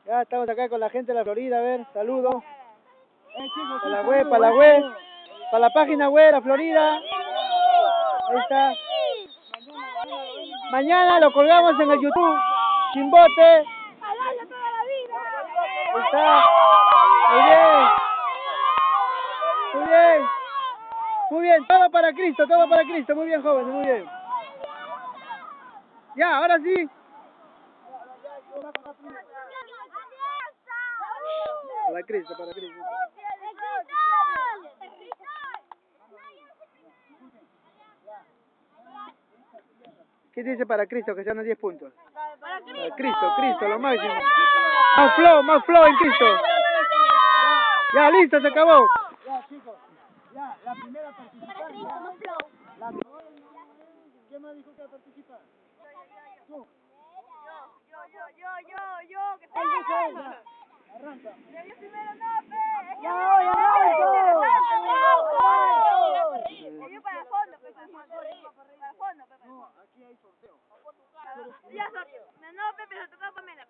Ya estamos acá con la gente de la Florida, a ver, saludos. Para la web, para la web, para la página web, la Florida. Ahí está. Mañana lo colgamos en el YouTube. Chimbote. Ahí está. Muy bien. Muy bien. Muy bien. Todo para Cristo, todo para Cristo. Muy bien, jóvenes, muy bien. Ya, ahora sí. Para Cristo, para Cristo. ¿Qué dice para Cristo? Que sean 10 puntos. Para Cristo, Cristo, lo máximo. Más flow en Cristo. Ya, listo, se acabó. Ya, chicos. Ya, la primera participante. ¿Quién más dijo que va a participar? Tú. Yo, que Arranca. yo primero no, pe. ¡Ya voy, arranco! Yo para el fondo, pe, para el fondo, pe. No, aquí hay sorteo. Ya, no, pe, pero tocaba Pamela.